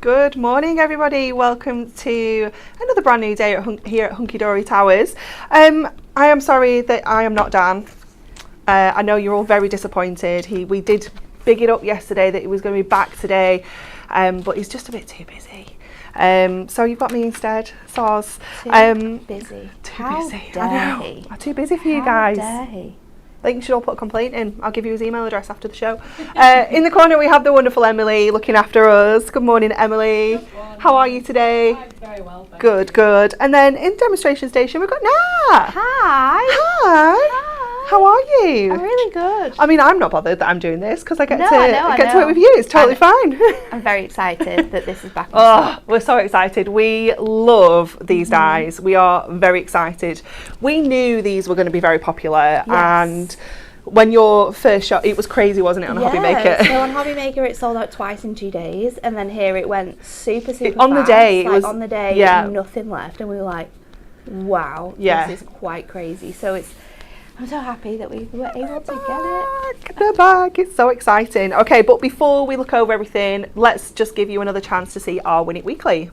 Good morning, everybody. Welcome to another brand new day here at Hunky Dory Towers. I am sorry that I am not Dan. I know you're all very disappointed. We did big it up yesterday that he was going to be back today, but he's just a bit too busy. So you've got me instead, Soz. Too busy. Too busy. Dare he? I'm too busy for you guys. How dare he? I think you should all put a complaint in. I'll give you his email address after the show. In the corner we have the wonderful Emily looking after us. Good morning, Emily. Good morning. How are you today? I'm very well, thank Good, you. good. And then in demonstration station we've got Nat. Hi. Hi. How are you? I'm really good. I mean, I'm not bothered that I'm doing this because I get No, to I get to know. work with you. It's totally fine. I'm very excited that this is back on Oh, stock. we're so excited. We love these dies. We are very excited. We knew these were going to be very popular, and when your first shot, it was crazy, wasn't it, on Hobby Maker? So on Hobby Maker it sold out twice in 2 days, and then here it went super on the fast. day, it like was- on the day, yeah. nothing left, and we were like, wow, Yeah. this is quite crazy. So I'm so happy that we were able to get it. They're back. It's so exciting. Okay, but before we look over everything, let's just give you another chance to see our Win It Weekly.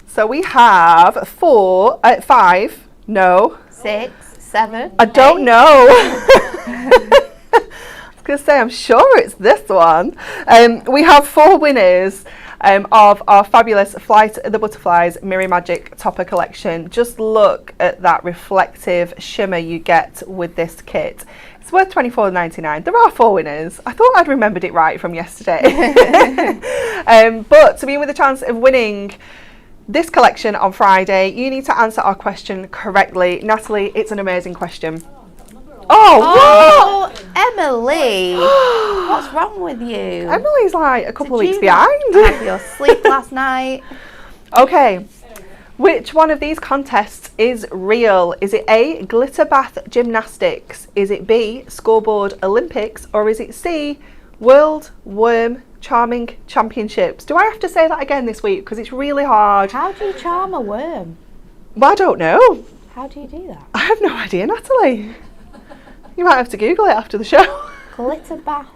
So we have 5, no. 6, 7. I don't 8. know. I was going to say, I'm sure it's this one. We have 4 winners of our fabulous Flight of the Butterflies Mirror Magic Topper collection. Just look at that reflective shimmer you get with this kit. It's worth $24.99. There are 4 winners. I thought I'd remembered it right from yesterday. But to be with a chance of winning this collection on Friday, you need to answer our question correctly. Natalie, it's an amazing question. Oh, Emily, what's wrong with you? Emily's like a couple of weeks Did you not behind. have your sleep last night? Okay, which one of these contests is real? Is it A, glitter bath gymnastics? Is it B, scoreboard Olympics? Or is it C, World Worm Charming Championships? Do I have to say that again this week? Because it's really hard. How do you charm a worm? Well, I don't know. How do you do that? I have no idea, Natalie. You might have to Google it after the show. Glitter bath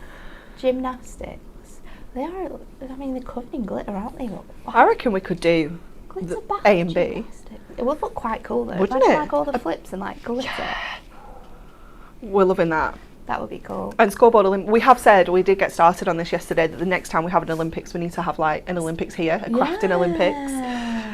gymnastics. They are, I mean, they're covered in glitter, aren't they? I reckon we could do Glitter the bath A and B. gymnastics. It would look quite cool though. Wouldn't Imagine it? like all the flips and like glitter. We're loving that. That would be cool. And scoreboard we have said, we did get started on this yesterday, that the next time we have an Olympics we need to have like an Olympics here, a crafting Olympics.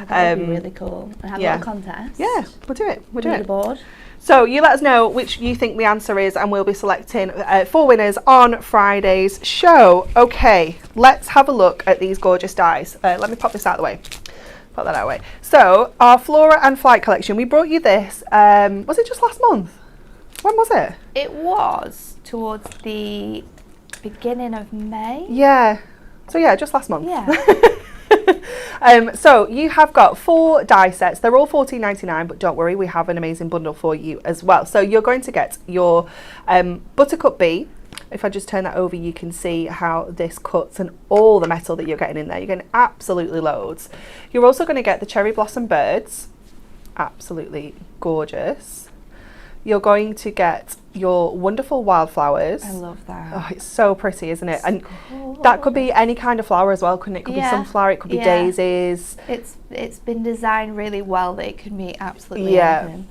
That would be really cool. And have a little contest. Yeah, we'll do it. We'll do it. Leaderboard. So you let us know which you think the answer is, and we'll be selecting 4 winners on Friday's show. Okay, let's have a look at these gorgeous dies. Let me pop this out of the way. Pop that out of the way. So our Flora and Flight collection, we brought you this, was it just last month? When was it? It was towards the beginning of May. Yeah. So yeah, just last month. Yeah. So you have got 4 die sets. They're all $14.99, but don't worry, we have an amazing bundle for you as well. So you're going to get your Buttercup B. If I just turn that over, you can see how this cuts and all the metal that you're getting in there. You're getting absolutely loads. You're also going to get the Cherry Blossom Birds. Absolutely gorgeous. You're going to get your wonderful wildflowers. I love that. Oh, it's so pretty, isn't it? It's And cool. that could be any kind of flower as well, couldn't it? It could be Yeah. sunflower, it could be Yeah. daisies. It's been designed really well that it can be absolutely Yeah. anything.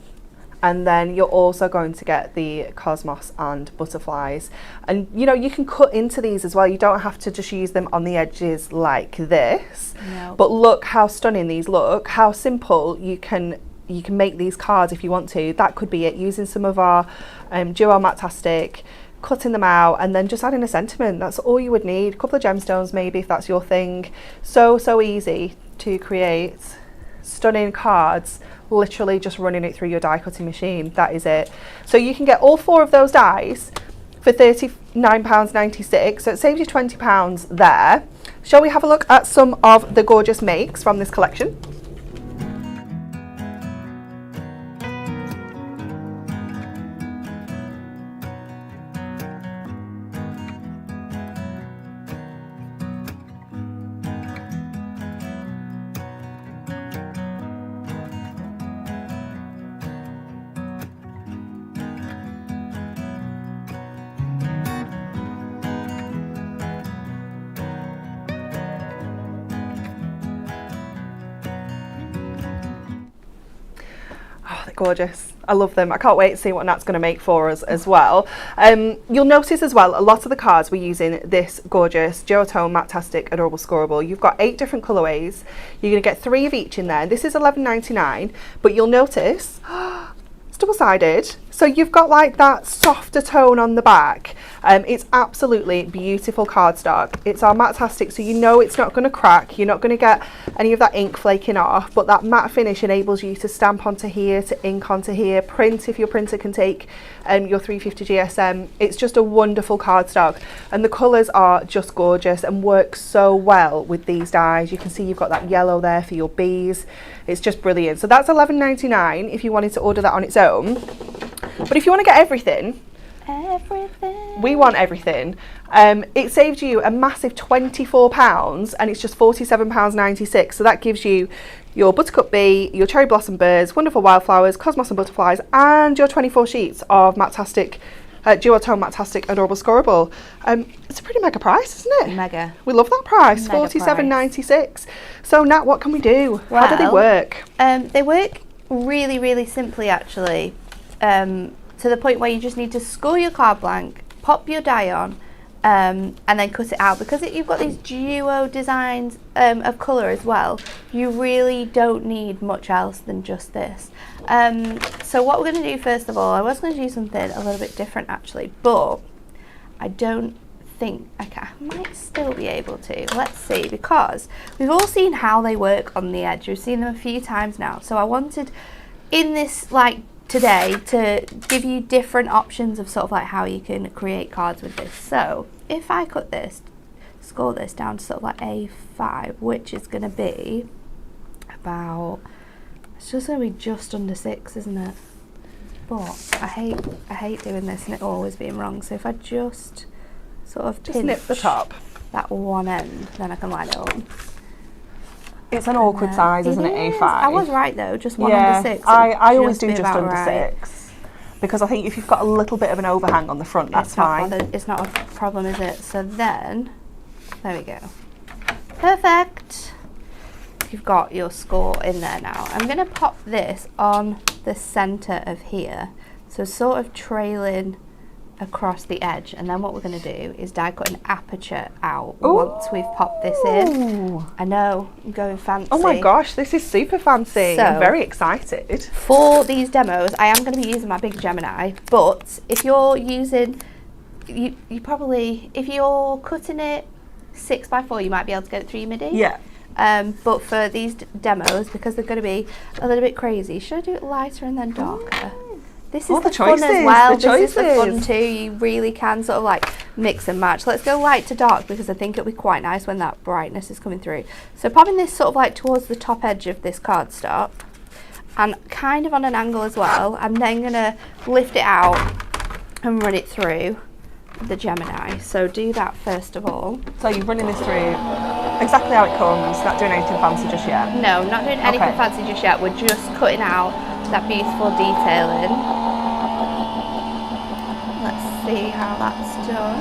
And then you're also going to get the cosmos and butterflies. And you know, you can cut into these as well. You don't have to just use them on the edges like this. No. But look how stunning these look, how simple you can make these cards if you want to. That could be it, using some of our duo Matastic, cutting them out and then just adding a sentiment. That's all you would need. A couple of gemstones maybe if that's your thing. So easy to create stunning cards, literally just running it through your die cutting machine. That is it. So you can get all 4 of those dies for £39.96, so it saves you £20 there. Shall we have a look at some of the gorgeous makes from this collection? gorgeous. I love them. I can't wait to see what Nat's going to make for us as well. You'll notice as well, a lot of the cards we're using this gorgeous duotone matte-tastic adorable scoreable. You've got 8 different colourways. You're going to get 3 of each in there. This is $11.99, but you'll notice it's double-sided. So you've got like that softer tone on the back. It's absolutely beautiful cardstock. It's our matte-tastic, so you know it's not going to crack. You're not going to get any of that ink flaking off, but that matte finish enables you to stamp onto here, to ink onto here, print if your printer can take your 350 GSM. It's just a wonderful cardstock, and the colours are just gorgeous and work so well with these dies. You can see you've got that yellow there for your bees. It's just brilliant. So that's $11.99 if you wanted to order that on its own. But if you want to get everything, we want everything. It saved you a massive £24 and it's just £47.96. So that gives you your buttercup bee, your cherry blossom birds, wonderful wildflowers, cosmos and butterflies, and your 24 sheets of matte-tastic, duotone matte-tastic adorable scoreable. It's a pretty mega price, isn't it? Mega. We love that price, $47.96. So Nat, what can we do? Well, how do they work? They work really, really simply actually. To the point where you just need to score your card blank, pop your die on, and then cut it out. Because you've got these duo designs of colour as well, you really don't need much else than just this. So what we're going to do first of all, I was going to do something a little bit different actually, but I don't think I might still be able to. Let's see, because we've all seen how they work on the edge. We've seen them a few times now. So I wanted in this like today to give you different options of sort of like how you can create cards with this. So if I cut this, score this down to sort of like A5, which is going to be about, it's just going to be just under 6, isn't it? But I hate doing this and it always being wrong. So if I just sort of pinch nip the top, that one end, then I can line it up. It's an awkward size, isn't it, A5? I was right though, just 1 under 6. I always do just under 6 because I think if you've got a little bit of an overhang on the front, that's fine. It's not a problem, is it? So then, there we go. Perfect. You've got your score in there now. I'm going to pop this on the centre of here, so sort of trailing across the edge, and then what we're going to do is die cut an aperture out. Ooh. Once we've popped this in. I know, I'm going fancy. Oh my gosh, this is super fancy. So, I'm very excited. For these demos, I am going to be using my big Gemini, but if you're using, you probably, if you're cutting it 6x4, you might be able to get it through your MIDI. Yeah. But for these demos, because they're going to be a little bit crazy, should I do it lighter and then darker? This is the fun as well. This is the fun too. You really can sort of like mix and match. Let's go light to dark because I think it'll be quite nice when that brightness is coming through. So popping this sort of like towards the top edge of this cardstock and kind of on an angle as well. I'm then going to lift it out and run it through the Gemini. So do that first of all. So you're running this through exactly how it comes, not doing anything fancy just yet? No, not doing anything fancy just yet. We're just cutting out that beautiful detailing. Let's see how that's done.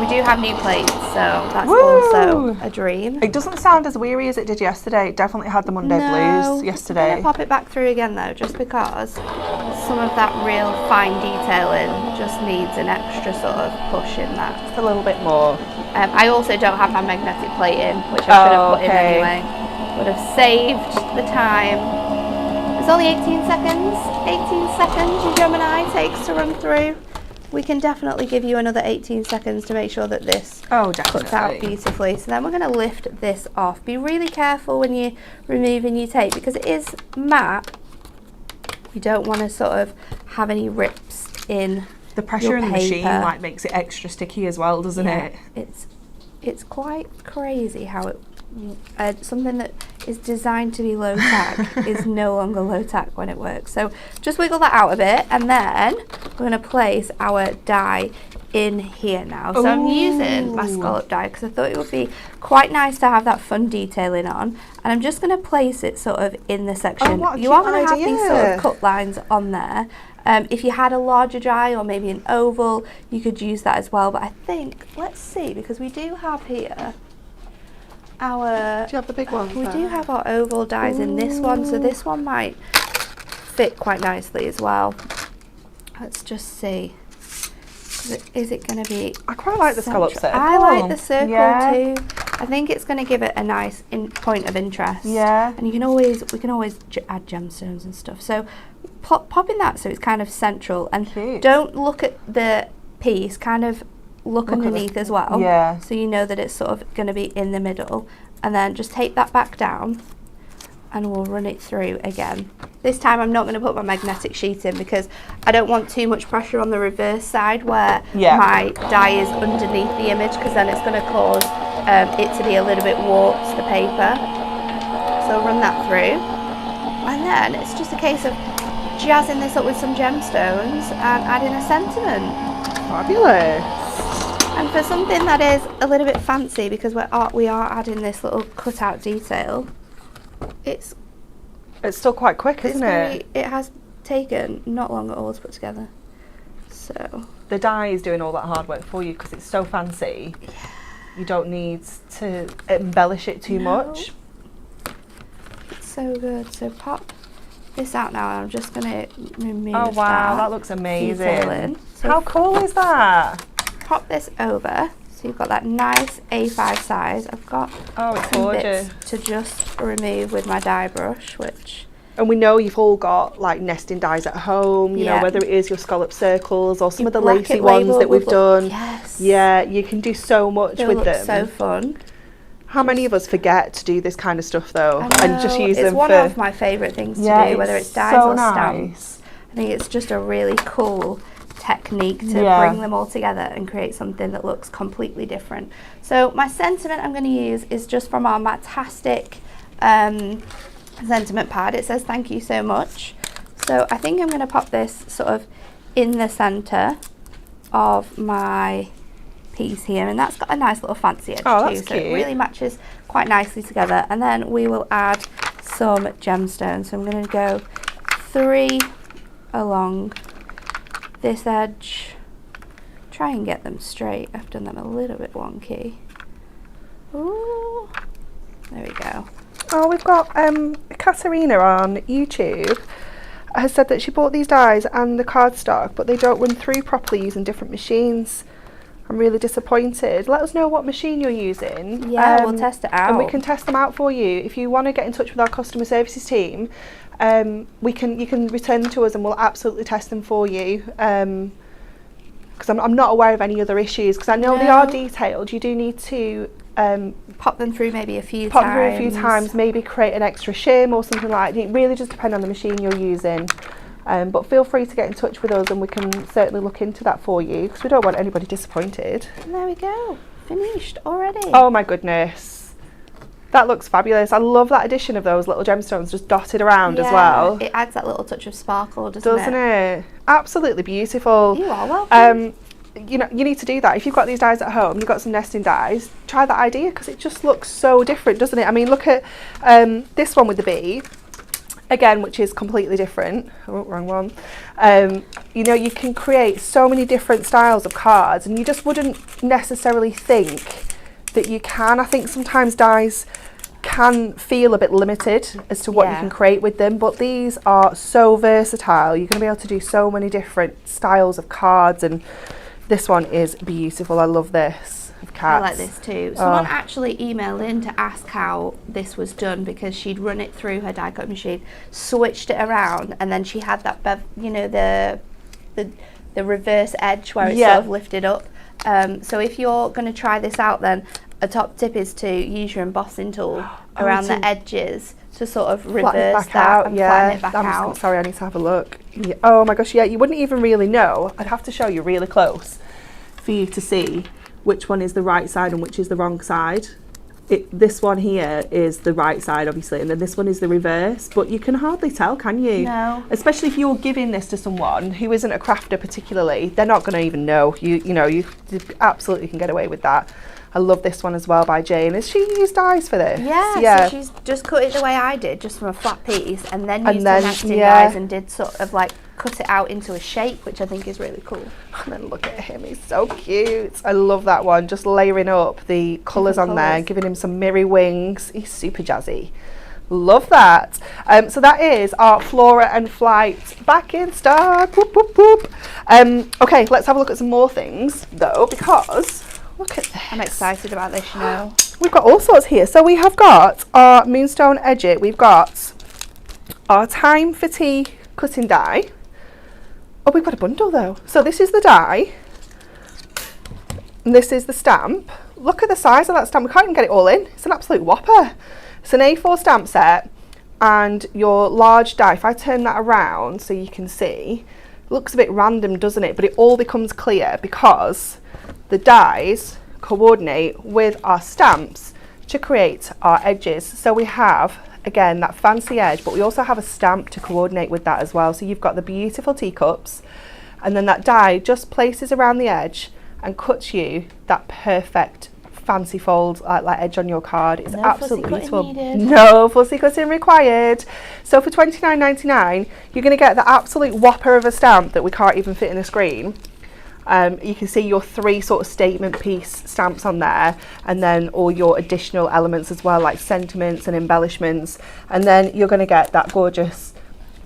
We do have new plates, so that's also a dream. It doesn't sound as weary as it did yesterday. It definitely had the Monday blues yesterday. I'm going to pop it back through again though, just because some of that real fine detailing just needs an extra sort of push in that. Just a little bit more. I also don't have my magnetic plate in, which I should have put in anyway. Would have saved the time. It's only 18 seconds. 18 seconds your Gemini takes to run through. We can definitely give you another 18 seconds to make sure that this cuts out beautifully. So then we're going to lift this off. Be really careful when you're removing your tape because it is matte. You don't want to sort of have any rips in the pressure in the machine like makes it extra sticky as well, doesn't it? It's quite crazy how it something that is designed to be low tack is no longer low tack when it works. So just wiggle that out a bit and then we're going to place our die in here now. So I'm using my scallop die because I thought it would be quite nice to have that fun detailing on, and I'm just going to place it sort of in the section. You are going to have these sort of cut lines on there. If you had a larger die or maybe an oval, you could use that as well, but I think, let's see, because we do have here our... Do you have the big ones? We do have our oval dies in this one, so this one might fit quite nicely as well. Let's just see. Is it going to be... I quite like the scallop circle. I like the circle too. I think it's going to give it a nice point of interest. Yeah. And we can always add gemstones and stuff. So pop in that so it's kind of central. And don't look at the piece, kind of look underneath as well. Yeah. So you know that it's sort of going to be in the middle. And then just take that back down and we'll run it through again. This time I'm not going to put my magnetic sheet in because I don't want too much pressure on the reverse side where my die is underneath the image, because then it's going to cause it to be a little bit warped, the paper. So run that through. And then it's just a case of jazzing this up with some gemstones and adding a sentiment. Fabulous. And for something that is a little bit fancy, because we are adding this little cutout detail, it's still quite quick, isn't it? It has taken not long at all to put together. So the die is doing all that hard work for you because it's so fancy. Yeah. You don't need to embellish it too much. It's so good. So pop this out now. I'm just going to remove Oh wow, that looks amazing. So how cool is that? Pop this over. So you've got that nice A5 size. I've got it's gorgeous to just remove with my die brush, and we know you've all got like nesting dies at home, you know, whether it is your scallop circles or some of the lacy ones that we've done. Yes. Yeah, you can do so much with them. So fun. How many of us forget to do this kind of stuff though, and just use them? It's one of my favourite things to do, whether it's dies or stamps. I think it's just a really cool technique to bring them all together and create something that looks completely different. So my sentiment I'm going to use is just from our Matastic sentiment pad. It says thank you so much. So I think I'm going to pop this sort of in the centre of my piece here, and that's got a nice little fancy edge too, so it really matches quite nicely together. And then we will add some gemstones. So I'm going to go 3 along this edge, try and get them straight. I've done them a little bit wonky. Ooh, there we go. Oh, we've got Katarina on YouTube has said that she bought these dies and the cardstock, but they don't run through properly using different machines. I'm really disappointed. Let us know what machine you're using. Yeah, we'll test it out. And we can test them out for you. If you want to get in touch with our customer services team, you can return them to us and we'll absolutely test them for you. Because I'm not aware of any other issues, because I know they are detailed. You do need to pop them through maybe a few times. Maybe create an extra shim or something like that. It really just depends on the machine you're using. But feel free to get in touch with us and we can certainly look into that for you, because we don't want anybody disappointed. And there we go, finished already. Oh my goodness, that looks fabulous. I love that addition of those little gemstones just dotted around as well. It adds that little touch of sparkle, doesn't it? Absolutely beautiful. You are welcome. You know, you need to do that. If you've got these dies at home, you've got some nesting dies, try that idea, because it just looks so different, doesn't it? I mean, look at this one with the bee. Again, which is completely different. Oh, wrong one. You know, you can create so many different styles of cards, and you just wouldn't necessarily think that you can. I think sometimes dies can feel a bit limited as to what you can create with them, but these are so versatile. You're going to be able to do so many different styles of cards, and this one is beautiful. I love this. I like this too. Someone actually emailed in to ask how this was done, because she'd run it through her die cut machine, switched it around, and then she had that, you know, the reverse edge where it's sort of lifted up. So if you're going to try this out, then a top tip is to use your embossing tool around the edges to sort of reverse that and flatten it back out. Sorry, I need to have a look. Yeah. Oh my gosh, yeah, you wouldn't even really know. I'd have to show you really close for you to see which one is the right side and which is the wrong side. This one here is the right side, obviously, and then this one is the reverse, but you can hardly tell, can you? No. Especially if you're giving this to someone who isn't a crafter particularly, they're not going to even know. You know, you absolutely can get away with that. I love this one as well by Jane. Has she used dies for this? Yeah, so she's just cut it the way I did, just from a flat piece, and then used the nesting dies and did sort of like cut it out into a shape, which I think is really cool. And then look at him, he's so cute. I love that one, just layering up the colours on there, giving him some mirror wings. He's super jazzy. Love that. So that is our Flora and Flight back in stock. Whoop, whoop, whoop. Okay, let's have a look at some more things though, because look at this. I'm excited about this, you know. We've got all sorts here. So we have got our Moonstone Edge. We've got our Time for Tea cutting die. Oh, we've got a bundle though. So this is the die. And this is the stamp. Look at the size of that stamp. We can't even get it all in. It's an absolute whopper. It's an A4 stamp set and your large die. If I turn that around so you can see, it looks a bit random, doesn't it? But it all becomes clear because the dies coordinate with our stamps to create our edges. So we have, again, that fancy edge, but we also have a stamp to coordinate with that as well. So you've got the beautiful teacups, and then that die just places around the edge and cuts you that perfect fancy fold like edge on your card. It's absolutely beautiful. No fussy cutting required. So for $29.99 you're going to get the absolute whopper of a stamp that we can't even fit in the screen. You can see your 3 sort of statement piece stamps on there, and then all your additional elements as well, like sentiments and embellishments, and then you're going to get that gorgeous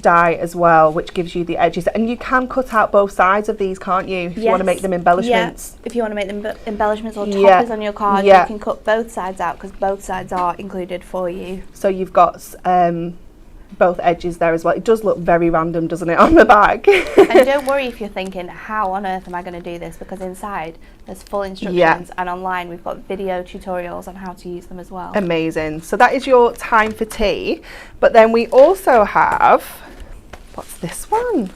die as well, which gives you the edges, and you can cut out both sides of these, can't you, if you want to make them embellishments. Yeah. If you want to make them embellishments or toppers on your card, you can cut both sides out because both sides are included for you. So you've got both edges there as well. It does look very random, doesn't it, on the back? And don't worry if you're thinking, how on earth am I going to do this, because inside there's full instructions, and online we've got video tutorials on how to use them as well. Amazing. So that is your Time for Tea, but then we also have, what's this one?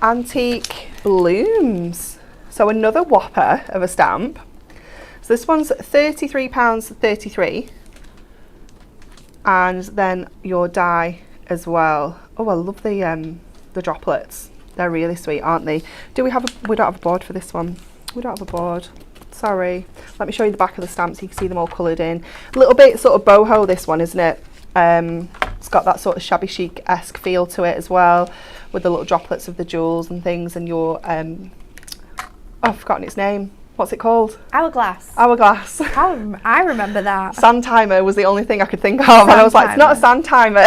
Antique Blooms. So another whopper of a stamp. So this one's £33.33. And then your die as well. Oh, I love the droplets. They're really sweet, aren't they? We don't have a board for this one. We don't have a board. Sorry. Let me show you the back of the stamp so you can see them all coloured in. A little bit sort of boho, this one, isn't it? It's got that sort of shabby chic-esque feel to it as well, with the little droplets of the jewels and things, and your oh, I've forgotten its name. What's it called? Hourglass. Hourglass. I remember that. Sand timer was the only thing I could think of, and I was like, it's not a sand timer.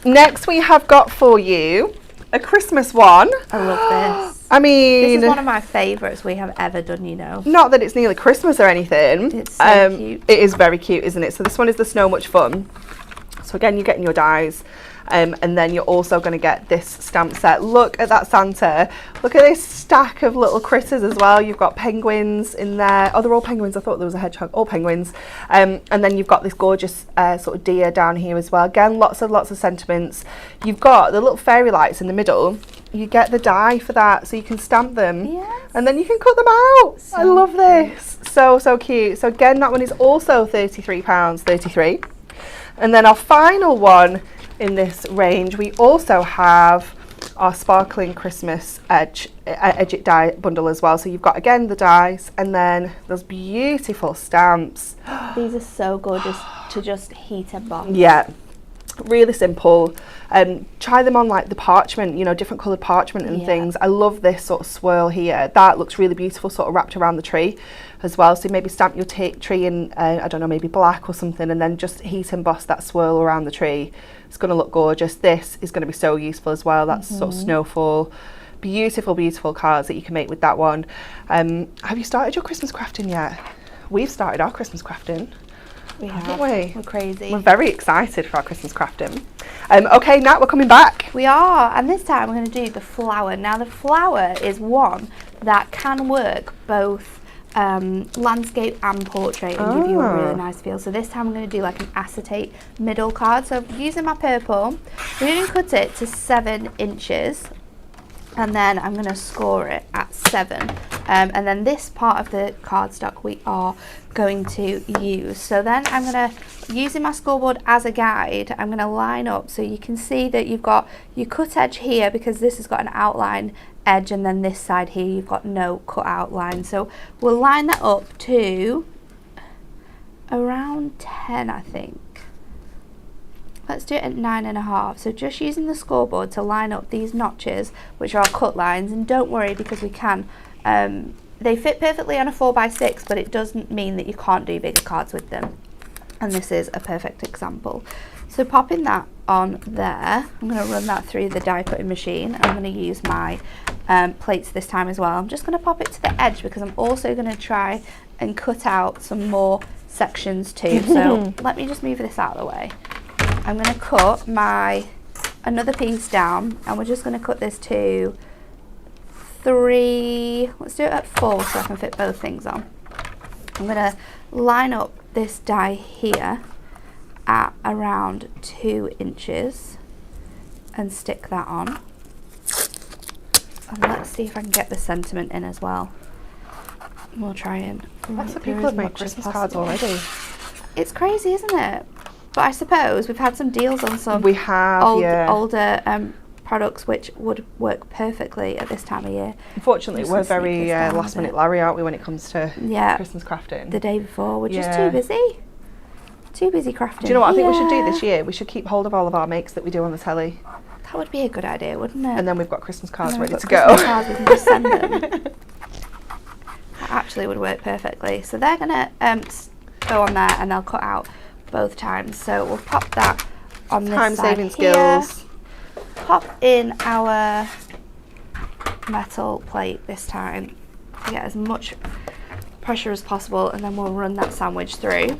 Next we have got for you a Christmas one. I love this. I mean, this is one of my favourites we have ever done, you know. Not that it's nearly Christmas or anything. It's so cute. It is very cute, isn't it? So this one is the Snow Much Fun. So again, you're getting your dies. And then you're also going to get this stamp set. Look at that Santa. Look at this stack of little critters as well. You've got penguins in there. Oh, they're all penguins. I thought there was a hedgehog. All penguins. And then you've got this gorgeous sort of deer down here as well. Again, lots of sentiments. You've got the little fairy lights in the middle. You get the die for that, so you can stamp them. Yes. And then you can cut them out. So I love this. So cute. So again, that one is also £33.33. And then our final one in this range, we also have our sparkling Christmas edge it die bundle as well. So you've got, again, the dies, and then those beautiful stamps. These are so gorgeous to just heat emboss. Yeah, really simple. Try them on like the parchment, you know, different coloured parchment and things. I love this sort of swirl here. That looks really beautiful, sort of wrapped around the tree as well. So maybe stamp your tree in, I don't know, maybe black or something, and then just heat emboss that swirl around the tree. It's going to look gorgeous. This is going to be so useful as well. That's sort of snowfall. Beautiful, beautiful cards that you can make with that one. Have you started your Christmas crafting yet? We've started our Christmas crafting. We have. Haven't we? We're crazy. We're very excited for our Christmas crafting. Okay, Nat, we're coming back. We are, and this time we're going to do the flower. Now, the flower is one that can work both landscape and portrait and give you a really nice feel. So this time I'm going to do like an acetate middle card. So using my purple, we're going to cut it to 7 inches. And then I'm going to score it at 7. And then this part of the cardstock we are going to use. So then I'm going to, using my scoreboard as a guide, I'm going to line up so you can see that you've got your cut edge here, because this has got an outline edge, and then this side here you've got no cut outline. So we'll line that up to around 10, I think. Let's do it at 9.5. So just using the scoreboard to line up these notches, which are our cut lines, and don't worry because we can. They fit perfectly on a 4x6, but it doesn't mean that you can't do bigger cards with them. And this is a perfect example. So popping that on there, I'm going to run that through the die cutting machine. I'm going to use my plates this time as well. I'm just going to pop it to the edge because I'm also going to try and cut out some more sections too. So let me just move this out of the way. I'm going to cut another piece down, and we're just going to cut this to 3, let's do it at 4 so I can fit both things on. I'm going to line up this die here at around 2 inches and stick that on. And let's see if I can get the sentiment in as well. We'll try and Lots of people have made Christmas cards already. It's crazy, isn't it? But I suppose we've had some deals on some older products which would work perfectly at this time of year. Unfortunately, we're very last minute Larry, aren't we, when it comes to Christmas crafting? The day before, we're just too busy. Too busy crafting. Do you know what I think we should do this year? We should keep hold of all of our makes that we do on the telly. That would be a good idea, wouldn't it? And then we've got Christmas cards ready to Christmas go. Cards, we can just send them. That actually would work perfectly. So they're going to go on there and they'll cut out both times. So we'll pop that on this side Time-saving here. skills. Pop in our metal plate this time to get as much pressure as possible, and then we'll run that sandwich through.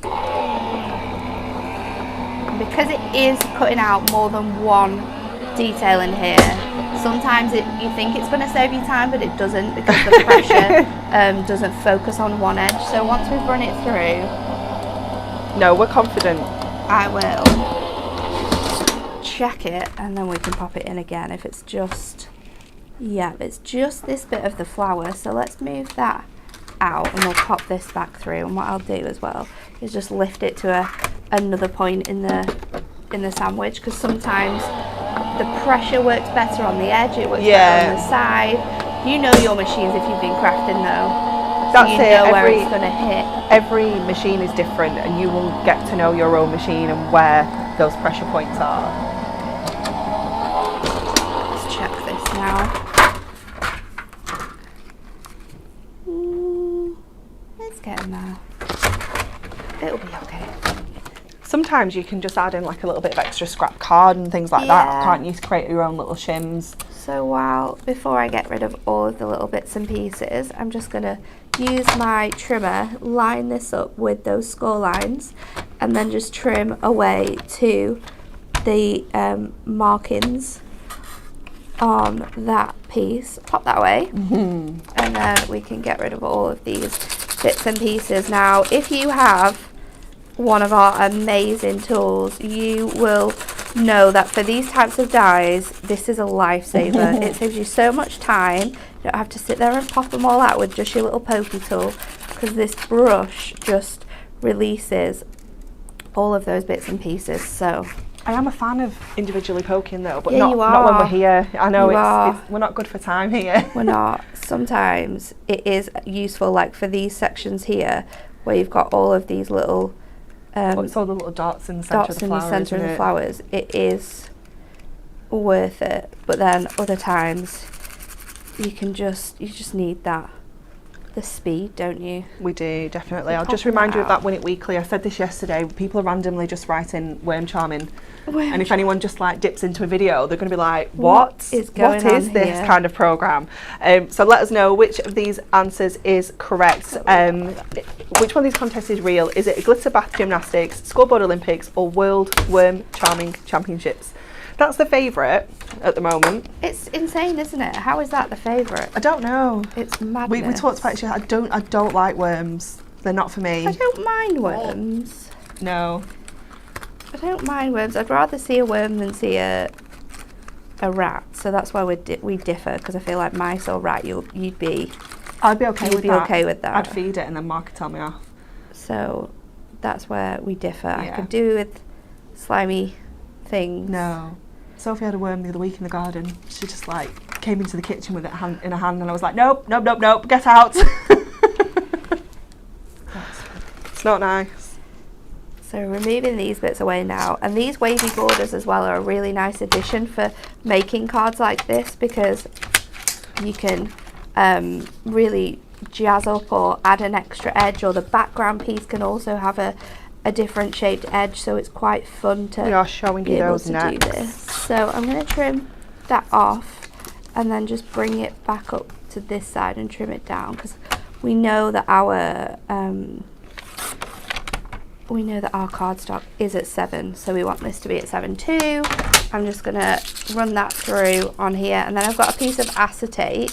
And because it is cutting out more than one detail in here, sometimes you think it's going to save you time, but it doesn't, because the pressure doesn't focus on one edge. So once we've run it through, no, we're confident. I will check it, and then we can pop it in again if it's just, it's just this bit of the flower. So let's move that out and we'll pop this back through. And what I'll do as well is just lift it to another point in the sandwich, because sometimes the pressure works better on the edge, it works better on the side. You know your machines if you've been crafting though. That's so you know where it's going to hit. Every machine is different, and you will get to know your own machine and where those pressure points are. Let's check this now. It's getting there. It'll be okay. Sometimes you can just add in like a little bit of extra scrap card and things like that, can't you, to create your own little shims. So before I get rid of all of the little bits and pieces, I'm just going to use my trimmer, line this up with those score lines, and then just trim away to the markings on that piece. Pop that away, and then we can get rid of all of these bits and pieces. Now, if you have one of our amazing tools, you will know that for these types of dies, this is a lifesaver. It saves you so much time. You don't have to sit there and pop them all out with just your little pokey tool, because this brush just releases all of those bits and pieces. So I am a fan of individually poking though, but Yeah, not when we're here. I know You we're not good for time here. we're not. Sometimes it is useful, like for these sections here, where you've got all of these little It's all the little dots in the centre of the flowers. It is worth it. But then other times you just need the speed, don't you? We do, definitely. I'll just remind you of that Win It Weekly. I said this yesterday. People are randomly just writing worm charming. And if anyone just like dips into a video, they're going to be like, what is this here? kind of program? So let us know which of these answers is correct. Which one of these contests is real? Is it a glitter bath gymnastics, scoreboard Olympics, or World Worm Charming Championships? That's the favourite at the moment. It's insane, isn't it? How is that the favourite? I don't know. It's madness. We talked about it. I don't like worms. They're not for me. I don't mind worms. No. I don't mind worms. I'd rather see a worm than see a rat. So that's why we differ, because I feel like mice or rat, you'd be okay with that. I'd feed it and then Mark would tell me off. So that's where we differ. Yeah. I could do with slimy things. No. Sophie had a worm the other week in the garden. She just like came into the kitchen with it in her hand, and I was like, nope, get out. It's not nice. So removing these bits away now, and these wavy borders as well are a really nice addition for making cards like this, because you can really jazz up or add an extra edge, or the background piece can also have a different shaped edge, so it's quite fun to We are showing you those do next. this. So I'm going to trim that off and then just bring it back up to this side and trim it down, because we know that our cardstock is at 7, so we want this to be at 7 too. I'm just going to run that through on here, and then I've got a piece of acetate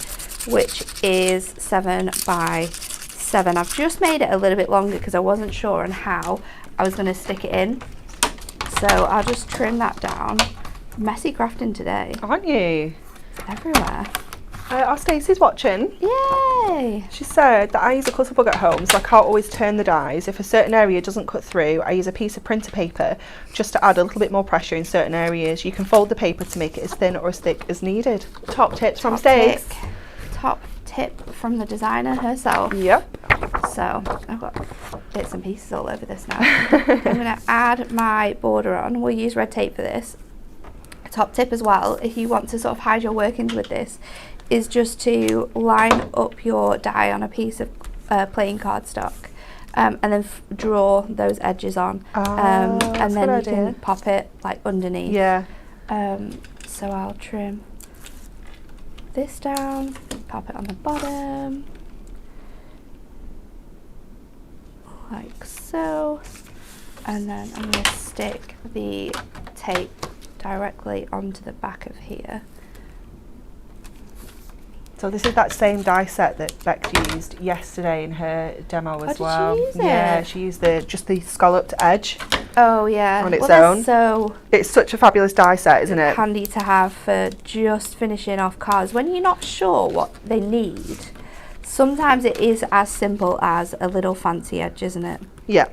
which is 7 by 7. I've just made it a little bit longer because I wasn't sure on how I was going to stick it in, so I'll just trim that down. Messy crafting today. Aren't you? It's everywhere. Our Stacey's watching. Yay! She said that I use a cutter bug at home, so I can't always turn the dies. If a certain area doesn't cut through, I use a piece of printer paper just to add a little bit more pressure in certain areas. You can fold the paper to make it as thin or as thick as needed. Top tips from Stace. Top tip from the designer herself. Yep. So I've got bits and pieces all over this now. I'm going to add my border on. We'll use red tape for this. Top tip as well, if you want to sort of hide your workings with this, is just to line up your die on a piece of plain cardstock, and then draw those edges on, and then you can pop it like underneath. Yeah. So I'll trim this down, pop it on the bottom, like so, and then I'm going to stick the tape directly onto the back of here. So this is that same die set that Bex used yesterday in her demo as well. Did she use it? Yeah, she used just the scalloped edge. Oh yeah, On its well, own. So It's such a fabulous die set, isn't it? handy to have for just finishing off cards when you're not sure what they need. Sometimes it is as simple as a little fancy edge, isn't it? Yeah.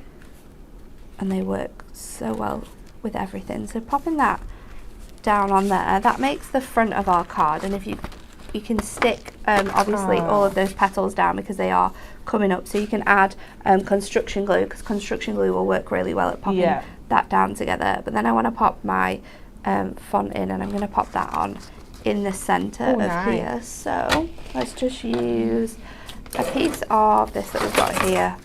And they work so well with everything. So popping that down on there, that makes the front of our card, and if you can stick obviously all of those petals down because they are coming up, so you can add construction glue, because construction glue will work really well at popping that down together. But then I want to pop my font in, and I'm going to pop that on in the centre of here. So let's just use a piece of this that we've got here,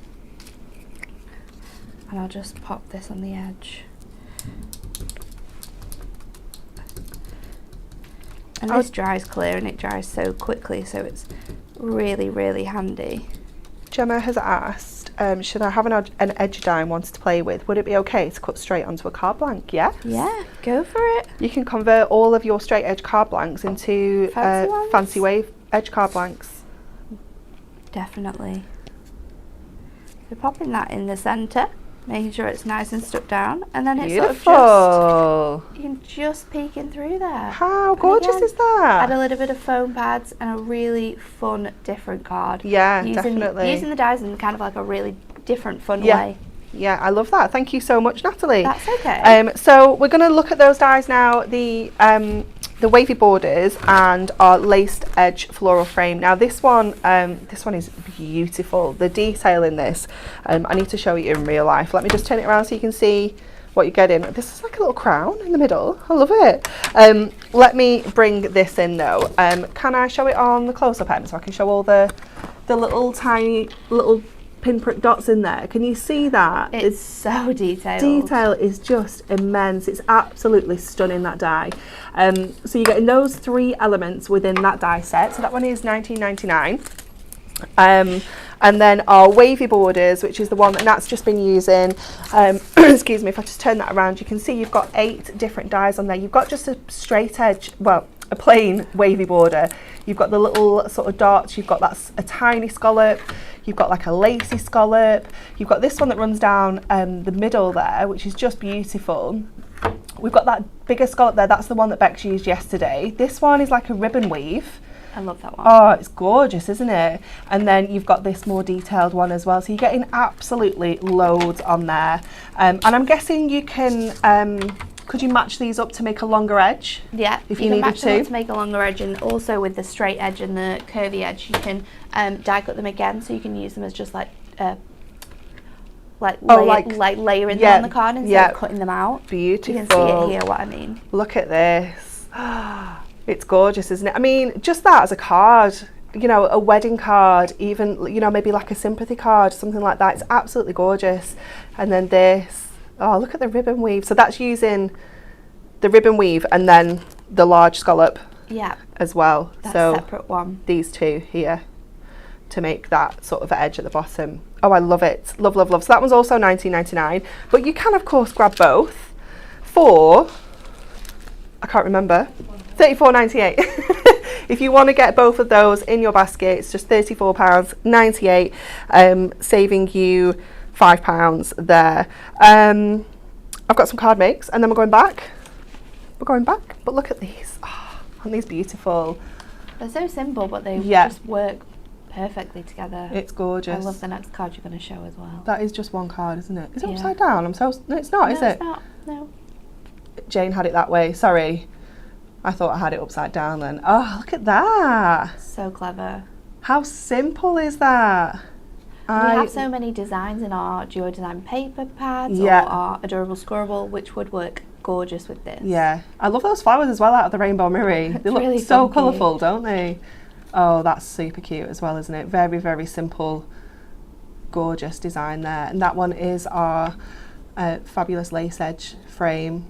and I'll just pop this on the edge. And this dries clear, and it dries so quickly, so it's really, really handy. Gemma has asked, should I have an edge die I wanted to play with? Would it be okay to cut straight onto a card blank? Yes. Yeah, go for it. You can convert all of your straight edge card blanks into fancy wave edge card blanks. Definitely. So popping that in the centre, making sure it's nice and stuck down, and then it's Beautiful. sort of just, you can just peek in through there. How gorgeous is that? Add a little bit of foam pads and a really fun, different card. Yeah, definitely. Using the dies in kind of like a really different, fun way. Yeah, I love that. Thank you so much, Natalie. That's okay. So we're going to look at those dies now. The wavy borders and our laced edge floral frame. Now this one is beautiful. The detail in this, I need to show you in real life. Let me just turn it around so you can see what you're getting. This is like a little crown in the middle. I love it. Let me bring this in though. Can I show it on the close-up end so I can show all the little tiny little pinprick dots in there? Can you see that? It's so detailed. Detail is just immense. It's absolutely stunning, that die. So you're getting those 3 elements within that die set. So that one is $19.99. And then our wavy borders, which is the one that Nat's just been using. Excuse me, if I just turn that around, you can see you've got 8 different dies on there. You've got just a straight edge, well, a plain wavy border. You've got the little sort of dots. You've got a tiny scallop. You've got like a lacy scallop. You've got this one that runs down the middle there, which is just beautiful. We've got that bigger scallop there. That's the one that Bex used yesterday. This one is like a ribbon weave. I love that one. Oh, it's gorgeous, isn't it? And then you've got this more detailed one as well. So you're getting absolutely loads on there. And I'm guessing you can, could you match these up to make a longer edge? Yeah, if you needed match them up to make a longer edge, and also with the straight edge and the curvy edge, you can die cut them again, so you can use them as just like like layering yeah, them on the card instead of cutting them out. Beautiful. You can see it here, what I mean. Look at this. It's gorgeous, isn't it? I mean, just that as a card, you know, a wedding card, even, you know, maybe like a sympathy card, something like that. It's absolutely gorgeous. And then this, oh, look at the ribbon weave. So that's using the ribbon weave and then the large scallop as well. That's so a separate one. These two here to make that sort of edge at the bottom. Oh, I love it. Love, love, love. So that one's also $19.99, but you can of course grab both for, I can't remember, $34.98. If you want to get both of those in your basket, it's just £34.98, saving you £5 there. I've got some card makes and then we're going back. But look at these. Oh, aren't these beautiful? They're so simple, but they just work perfectly together. It's gorgeous. I love the next card you're going to show as well. That is just one card, isn't it? Is it upside down? No, it's not, is it? It's not. No. Jane had it that way. Sorry. I thought I had it upside down then. Oh, look at that. So clever. How simple is that? We have so many designs in our Duo Design paper pads or our Adorable Scorable, which would work gorgeous with this. Yeah. I love those flowers as well out of the rainbow mirror. They look really so colourful, don't they? Oh, that's super cute as well, isn't it? Very, very simple, gorgeous design there. And that one is our fabulous lace edge frame.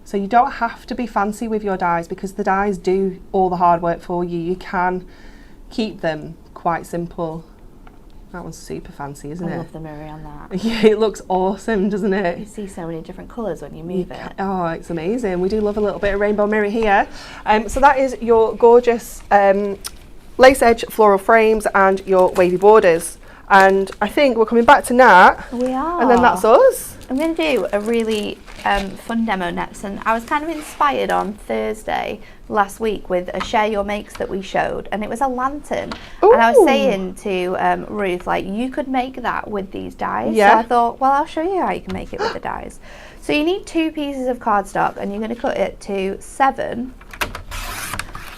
So you don't have to be fancy with your dies because the dies do all the hard work for you. You can keep them quite simple. That one's super fancy, isn't it? I love the mirror on that. Yeah, it looks awesome, doesn't it? You see so many different colours when you move it. Oh, it's amazing. We do love a little bit of rainbow mirror here. So that is your gorgeous lace edge floral frames and your wavy borders. And I think we're coming back to Nat. We are. And then that's us. I'm going to do a really fun demo next, and I was kind of inspired on Thursday last week with a share your makes that we showed, and it was a lantern. Ooh. And I was saying to Ruth, like, you could make that with these dies. So I thought, well, I'll show you how you can make it with the dies. So you need 2 pieces of cardstock, and you're going to cut it to 7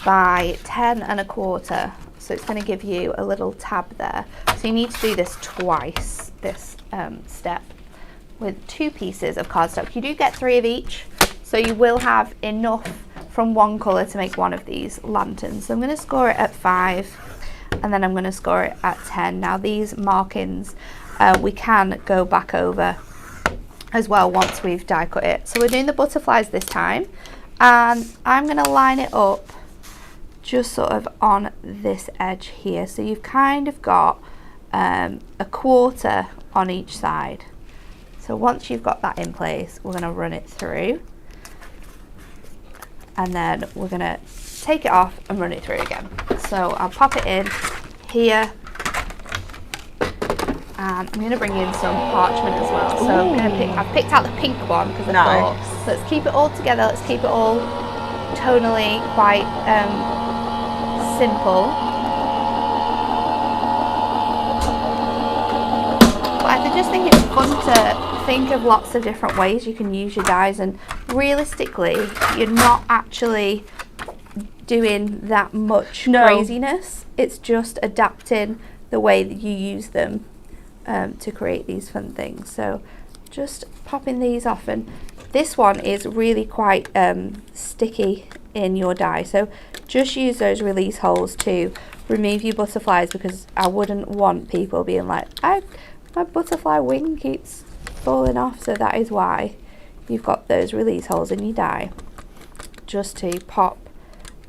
by 10 1/4. So it's going to give you a little tab there. So you need to do this twice, this step, with 2 pieces of cardstock. You do get 3 of each, so you will have enough from one colour to make one of these lanterns. So I'm going to score it at 5, and then I'm going to score it at 10. Now these markings we can go back over as well once we've die cut it. So we're doing the butterflies this time, and I'm going to line it up just sort of on this edge here. So you've kind of got a 1/4 on each side. So once you've got that in place, we're going to run it through, and then we're going to take it off and run it through again. So I'll pop it in here, and I'm going to bring in some parchment as well. So I'm going to I've picked out the pink one because I thought, let's keep it all together, let's keep it all tonally quite simple. But I just think it's fun to think of lots of different ways you can use your dies, and realistically you're not actually doing that much craziness. It's just adapting the way that you use them to create these fun things. So just popping these off, and this one is really quite sticky in your die, so just use those release holes to remove your butterflies, because I wouldn't want people being like, my butterfly wing keeps falling off. So that is why you've got those release holes in your die, just to pop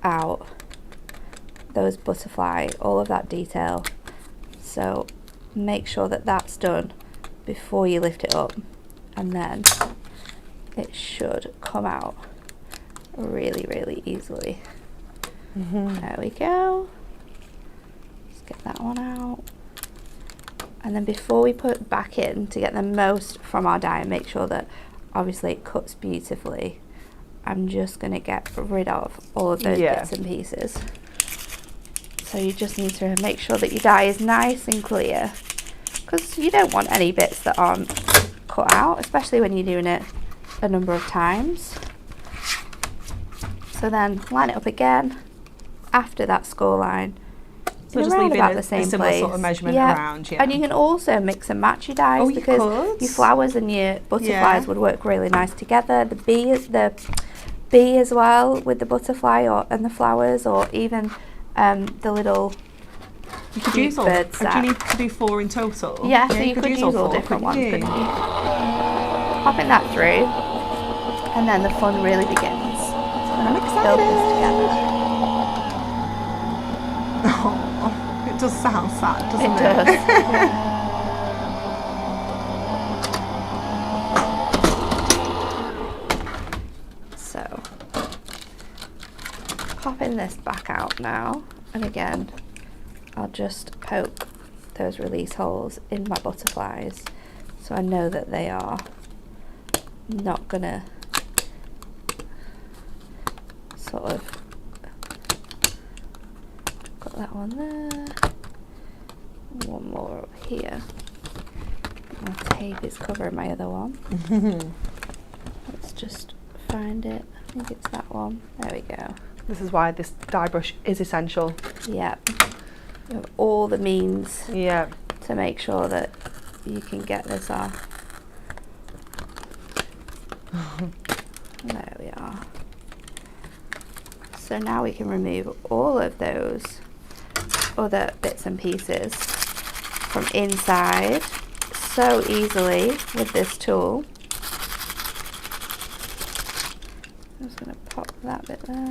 out those butterfly, all of that detail. So make sure that that's done before you lift it up, and then it should come out really, really easily. There we go. Let's get that one out. And then before we put it back in, to get the most from our die and make sure that obviously it cuts beautifully, I'm just going to get rid of all of those bits and pieces. So you just need to make sure that your die is nice and clear, because you don't want any bits that aren't cut out, especially when you're doing it a number of times. So then line it up again after that score line in just around leaving about a the same similar place. sort of measurement around, yeah. And you can also mix and match your dies Oh, you because could. your flowers and your butterflies Yeah. would work really nice together. The bee as well with the butterfly and the flowers, or even the little you could use all. bird Do set. you need to do 4 in total? Yeah, so you could use all 4, different ones, you? couldn't you? Popping that through, and then the fun really begins. I'm Build excited. this together. Oh, it does sound sad, doesn't it? It does. Yeah. So, popping this back out now, and again, I'll just poke those release holes in my butterflies so I know that they are not gonna sort of got that one there, one more up here. My tape is covering my other one. Let's just find it. I think it's that one. There we go. This is why this dye brush is essential. Yep. You have all the means Yeah. to make sure that you can get this off. There we are. So now we can remove all of those other bits and pieces from inside so easily with this tool. I'm just going to pop that bit there.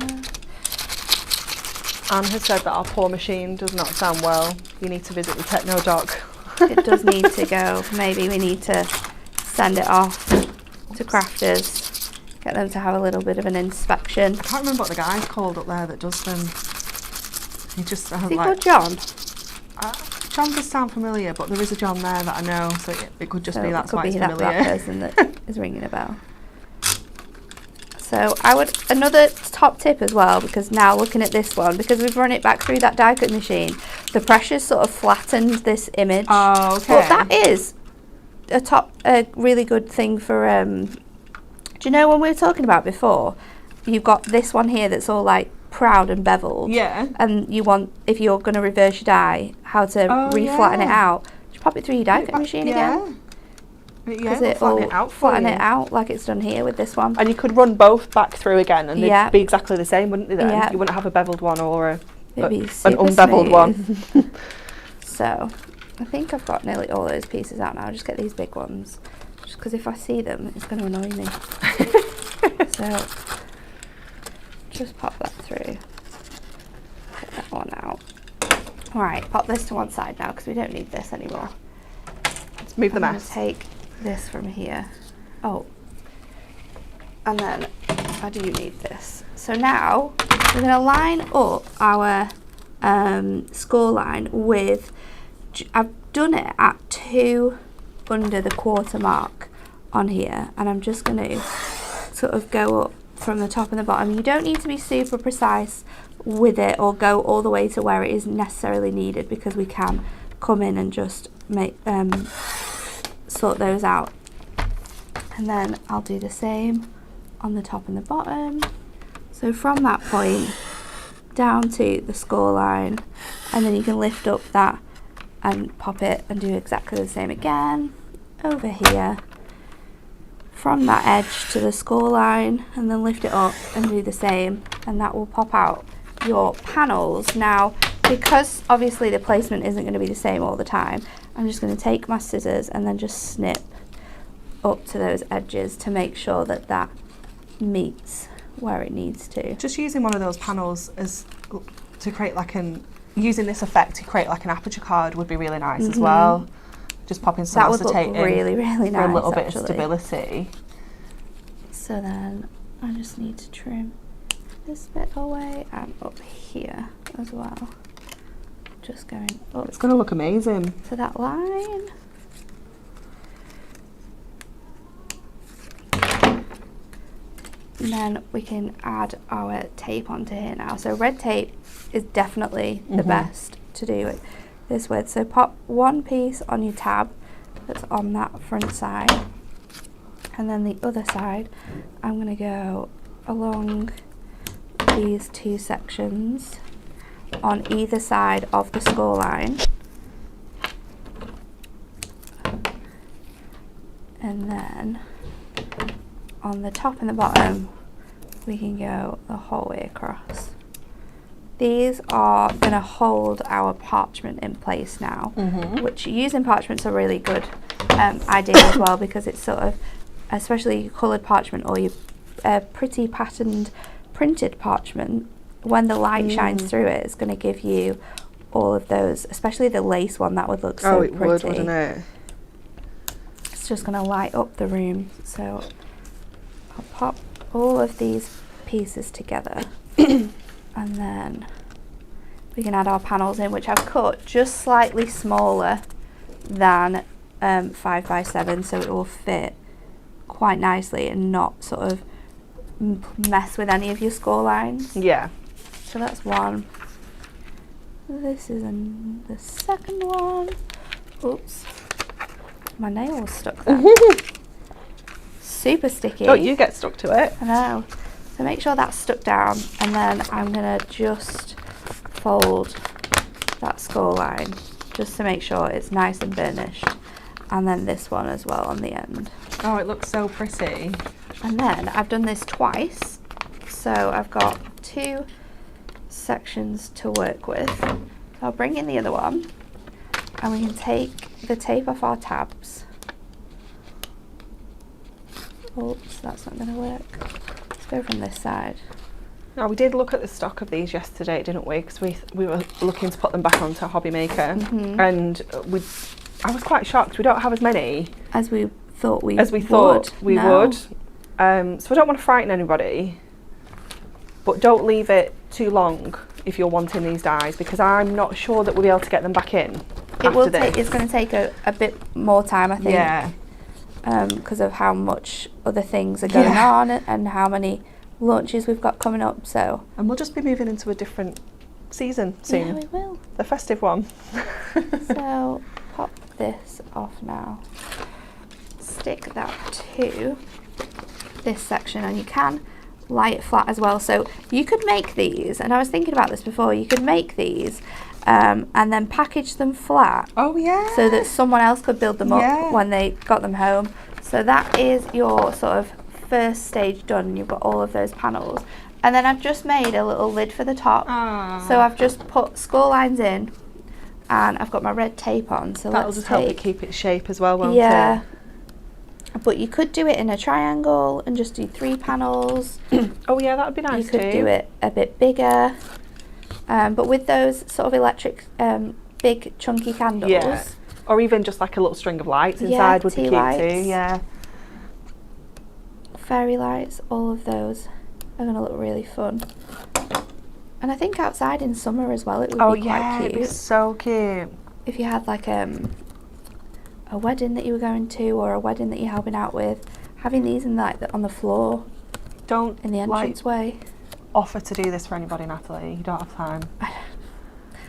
Anne has said that our pour machine does not sound well. You need to visit the techno doc. It does need to go. Maybe we need to send it off to crafters, get them to have a little bit of an inspection. I can't remember what the guy's called up there that does them. He just sounds Is he like... called John? John does sound familiar, but there is a John there that I know, so it could just be that's why it's familiar. That person that is ringing a bell. So another top tip as well, because now looking at this one, because we've run it back through that die cut machine, the pressure's sort of flattened this image. Oh, okay. But that is a really good thing for, do you know when we were talking about before, you've got this one here that's all like proud and beveled. Yeah. And you want, if you're going to reverse your die, how to re-flatten it out. Just pop it through your die cut machine again. Yeah, it will flatten it out like it's done here with this one. And you could run both back through again and they'd be exactly the same, wouldn't they then? Yeah. You wouldn't have a beveled one or an smooth. unbeveled one. So, I think I've got nearly all those pieces out now. I'll just get these big ones. Just because if I see them, it's going to annoy me. So, just pop that through. Get that one out. Alright, pop this to one side now because we don't need this anymore. Let's move the mess. Take this from here. Oh, and then I do need this. So now we're going to line up our score line with, I've done it at 2 under the quarter mark on here, and I'm just going to sort of go up from the top and the bottom. You don't need to be super precise with it or go all the way to where it is necessarily needed, because we can come in and just make sort those out. And then I'll do the same on the top and the bottom. So from that point down to the score line, and then you can lift up that and pop it and do exactly the same again over here from that edge to the score line, and then lift it up and do the same, and that will pop out your panels. Now, because obviously the placement isn't going to be the same all the time, I'm just going to take my scissors and then just snip up to those edges to make sure that that meets where it needs to. Just using one of those panels as to create like using this effect to create like an aperture card would be really nice as well. Just popping some that would look acetate really, in really nice for a little bit actually. of stability. So then I just need to trim this bit away and up here as well. Just going up. It's going to look amazing. To that line. And then we can add our tape onto here now. So red tape is definitely the best to do it this with. So pop one piece on your tab that's on that front side, and then the other side I'm going to go along these two sections on either side of the score line. And then on the top and the bottom, we can go the whole way across. These are going to hold our parchment in place now, which using parchment's a really good idea as well, because it's sort of, especially coloured parchment or your pretty patterned printed parchment, when the light shines through it, it's going to give you all of those, especially the lace one, that would look so pretty. Would, wouldn't it? It's just going to light up the room. So I'll pop all of these pieces together and then we can add our panels in, which I've cut just slightly smaller than 5x7, so it will fit quite nicely and not sort of mess with any of your score lines. Yeah. So that's one. This is the second one. Oops. My nail's stuck there. Super sticky. Oh, you get stuck to it. I know. So make sure that's stuck down, and then I'm going to just fold that score line just to make sure it's nice and burnished. And then this one as well on the end. Oh, it looks so pretty. And then I've done this twice, so I've got 2 sections to work with. I'll bring in the other one and we can take the tape off our tabs. Oops, that's not going to work. Let's go from this side. Now, we did look at the stock of these yesterday, didn't we? Because we were looking to put them back onto Hobby Maker, and I was quite shocked. We don't have as many as we thought we would. So I don't want to frighten anybody, but don't leave it too long if you're wanting these dies, because I'm not sure that we'll be able to get them back in. It's going to take a bit more time, I think. Yeah. Because of how much other things are going on and how many launches we've got coming up. So. And we'll just be moving into a different season soon. Yeah, we will. The festive one. So pop this off now. Stick that to this section, and you can lie it flat as well. So you could make these, and I was thinking about this before, you could make these and then package them flat. Oh yeah. So that someone else could build them up when they got them home. So that is your sort of first stage done. You've got all of those panels. And then I've just made a little lid for the top. Aww. So I've just put score lines in and I've got my red tape on. So that'll just help it keep its shape as well, won't it? But you could do it in a triangle and just do 3 panels. Oh yeah, that would be nice too. You could do it a bit bigger. But with those sort of electric big chunky candles. Or even just like a little string of lights inside would be cute too. Yeah. Fairy lights, all of those are going to look really fun. And I think outside in summer as well, it would be quite cute. It'd be so cute. If you had like a wedding that you were going to, or a wedding that you're helping out with, having these in on the floor. Don't in the entranceway. Offer to do this for anybody, Natalie. You don't have time.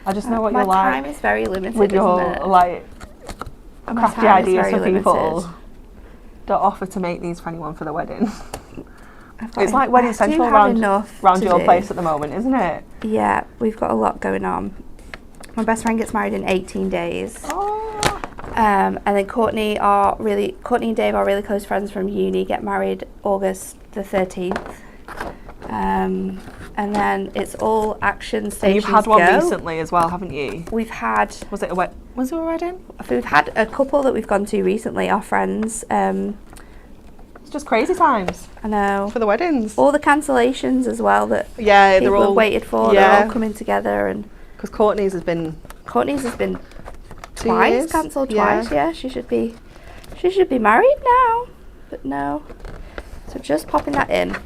I just know what you're like. My time is very limited, with your crafty ideas for people. Don't offer to make these for anyone for the wedding. It's like Wedding Central around your place at the moment, isn't it? Yeah, we've got a lot going on. My best friend gets married in 18 days. Oh. And then Courtney and Dave are really close friends from uni, get married August the 13th. And then it's all action stations. And you've had one recently as well, haven't you? We've had. Was it a wedding? We've had a couple that we've gone to recently. Our friends. It's just crazy times. I know. For the weddings. All the cancellations as well that they're all waited for. They're all coming together, and because Courtney's has been twice cancelled twice. Yeah, she should be married now, but no. So just popping that in.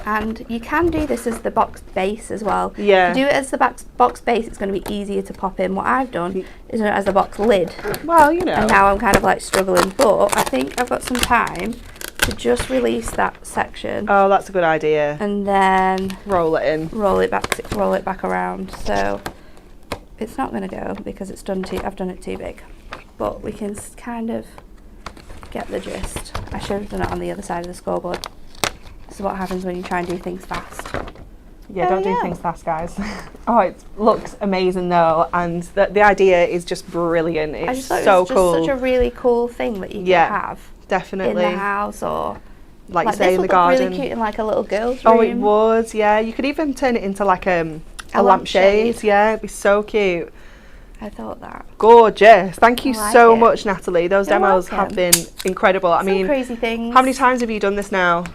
And you can do this as the box base as well. Yeah. If you do it as the box base, it's going to be easier to pop in. What I've done is as a box lid. Well, you know. And now I'm kind of like struggling, but I think I've got some time to just release that section. Oh, that's a good idea. And then roll it back around. So it's not going to go because I've done it too big. But we can kind of get the gist. I should have done it on the other side of the scoreboard. This is what happens when you try and do things fast. Yeah, don't do things fast, guys. Oh, it looks amazing though, and the idea is just brilliant. It's I just thought so it was just cool. such a really cool thing that you could have definitely in the house, or like you say, in the garden. This would look really cute in like a little girl's room. Oh, it would. Yeah, you could even turn it into like a lampshade. Yeah, it'd be so cute. I thought that. Gorgeous. Thank you so much, Natalie. Those You're demos welcome. have been incredible. I mean, crazy things. How many times have you done this now?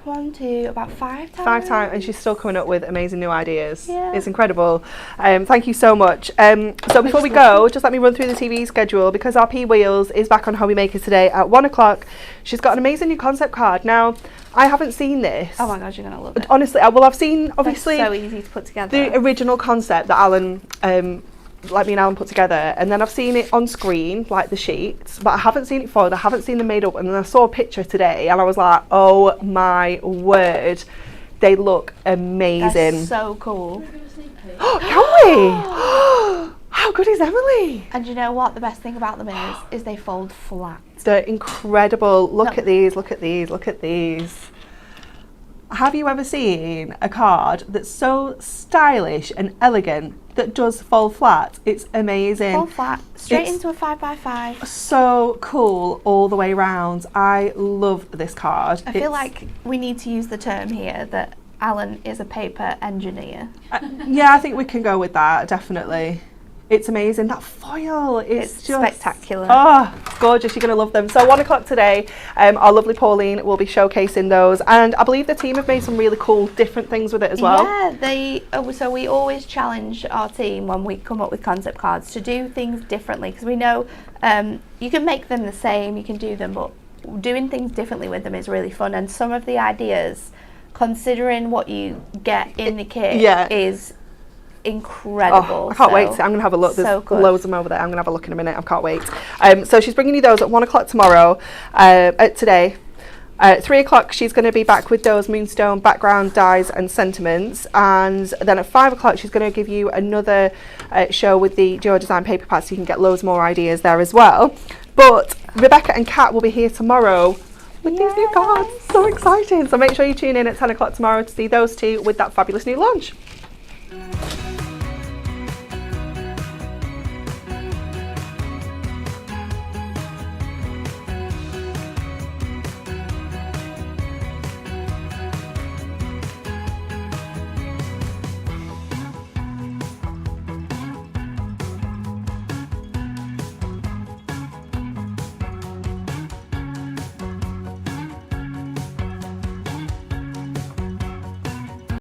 1, 2, about 5 times. 5 times, and she's still coming up with amazing new ideas. Yeah. It's incredible. Thank you so much. So before we go, just let me run through the TV schedule, because our P Wheels is back on Hobby Makers today at 1 o'clock. She's got an amazing new concept card. Now, I haven't seen this. Oh my god, you're gonna love it. Honestly, I've seen obviously so easy to put together. the original concept that Alan like me and Alan put together, and then I've seen it on screen, like the sheets, but I haven't seen it foiled, I haven't seen them made up, and then I saw a picture today and I was like, oh my word, they look amazing. They're so cool. Can we? How good is Emily? And you know what the best thing about them is they fold flat. They're incredible. Look at these, look at these, look at these. Have you ever seen a card that's so stylish and elegant that does fold flat? It's amazing. Fold flat, straight into a 5x5. So cool all the way round. I love this card. I feel like we need to use the term here that Alan is a paper engineer. Yeah, I think we can go with that, definitely. It's amazing. That foil is just spectacular. Oh, it's gorgeous. You're going to love them. So 1 o'clock today, our lovely Pauline will be showcasing those. And I believe the team have made some really cool, different things with it as well. Yeah, so we always challenge our team when we come up with concept cards to do things differently, because we know you can make them the same, you can do them, but doing things differently with them is really fun. And some of the ideas, considering what you get in the kit, is incredible. Oh, I can't wait. I'm going to have a look. There's loads of them over there. I'm going to have a look in a minute. I can't wait. So she's bringing you those at 1 o'clock tomorrow, today. At 3 o'clock, she's going to be back with those Moonstone background dies and sentiments. And then at 5 o'clock, she's going to give you another show with the Duo Design paper pads, so you can get loads more ideas there as well. But Rebecca and Kat will be here tomorrow with these new cards. So exciting. So make sure you tune in at 10 o'clock tomorrow to see those two with that fabulous new launch.